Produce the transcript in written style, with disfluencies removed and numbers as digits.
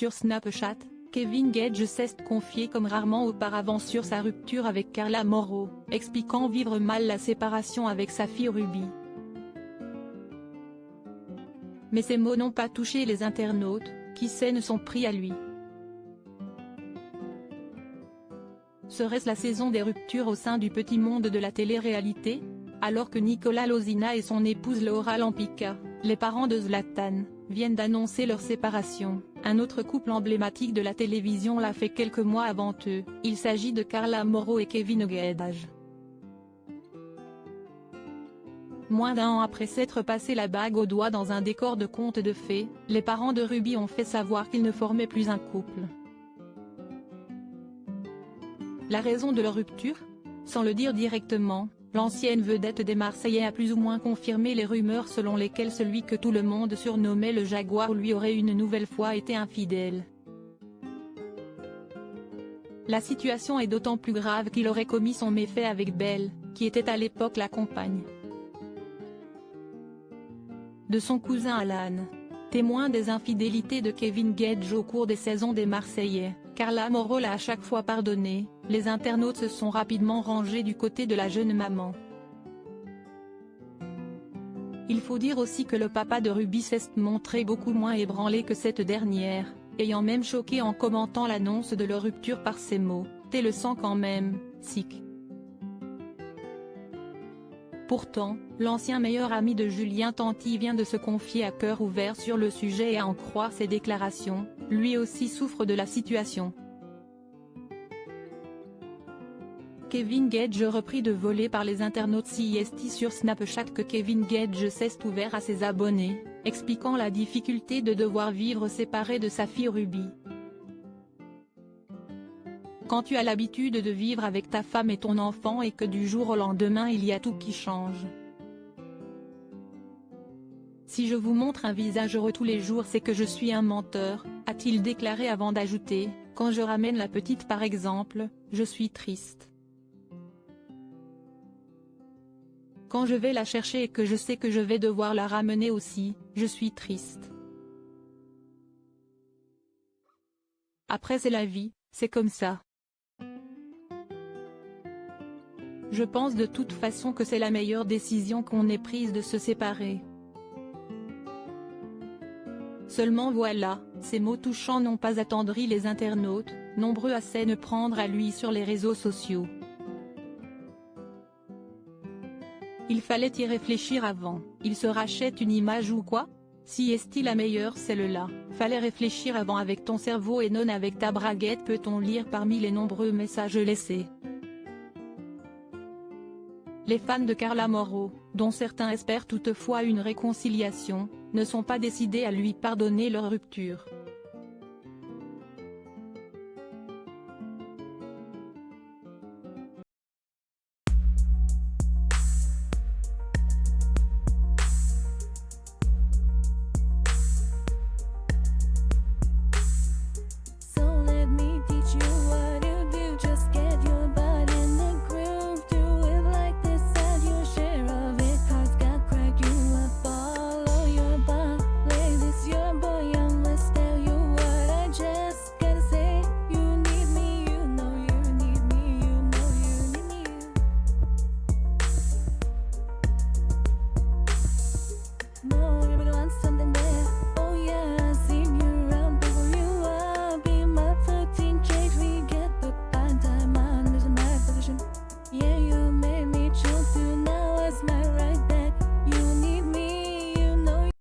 Sur Snapchat, Kevin Gage s'est confié comme rarement auparavant sur sa rupture avec Carla Morrow, expliquant vivre mal la séparation avec sa fille Ruby. Mais ces mots n'ont pas touché les internautes, qui s'en sont pris à lui. Serait-ce la saison des ruptures au sein du petit monde de la télé-réalité? Alors que Nicolas Lozina et son épouse Laura Lampica, les parents de Zlatan, viennent d'annoncer leur séparation, un autre couple emblématique de la télévision l'a fait quelques mois avant eux, il s'agit de Carla Morrow et Kevin Gage. Moins d'un an après s'être passé la bague au doigt dans un décor de conte de fées, les parents de Ruby ont fait savoir qu'ils ne formaient plus un couple. La raison de leur rupture? Sans le dire directement, l'ancienne vedette des Marseillais a plus ou moins confirmé les rumeurs selon lesquelles celui que tout le monde surnommait le Jaguar lui aurait une nouvelle fois été infidèle. La situation est d'autant plus grave qu'il aurait commis son méfait avec Belle, qui était à l'époque la compagne de son cousin Alan. Témoin des infidélités de Kevin Gage au cours des saisons des Marseillais, Carla Morrow l'a à chaque fois pardonné, les internautes se sont rapidement rangés du côté de la jeune maman. Il faut dire aussi que le papa de Ruby s'est montré beaucoup moins ébranlé que cette dernière, ayant même choqué en commentant l'annonce de leur rupture par ces mots, « T'es le sang quand même, sick ». Pourtant, l'ancien meilleur ami de Julien Tanti vient de se confier à cœur ouvert sur le sujet et à en croire ses déclarations, lui aussi souffre de la situation. Kevin Gage repris de voler par les internautes CIST sur Snapchat que Kevin Gage s'est ouvert à ses abonnés, expliquant la difficulté de devoir vivre séparé de sa fille Ruby. Quand tu as l'habitude de vivre avec ta femme et ton enfant et que du jour au lendemain il y a tout qui change. Si je vous montre un visage heureux tous les jours c'est que je suis un menteur, a-t-il déclaré avant d'ajouter, quand je ramène la petite par exemple, je suis triste. Quand je vais la chercher et que je sais que je vais devoir la ramener aussi, je suis triste. Après c'est la vie, c'est comme ça. Je pense de toute façon que c'est la meilleure décision qu'on ait prise de se séparer. Seulement voilà, ces mots touchants n'ont pas attendri les internautes, nombreux à s'en prendre à lui sur les réseaux sociaux. Il fallait y réfléchir avant, il se rachète une image ou quoi? Si est-il la meilleure celle-là, fallait réfléchir avant avec ton cerveau et non avec ta braguette peut-on lire parmi les nombreux messages laissés. Les fans de Carla Morrow, dont certains espèrent toutefois une réconciliation, ne sont pas décidés à lui pardonner leur rupture. Yeah, you made me choose you, now it's my right.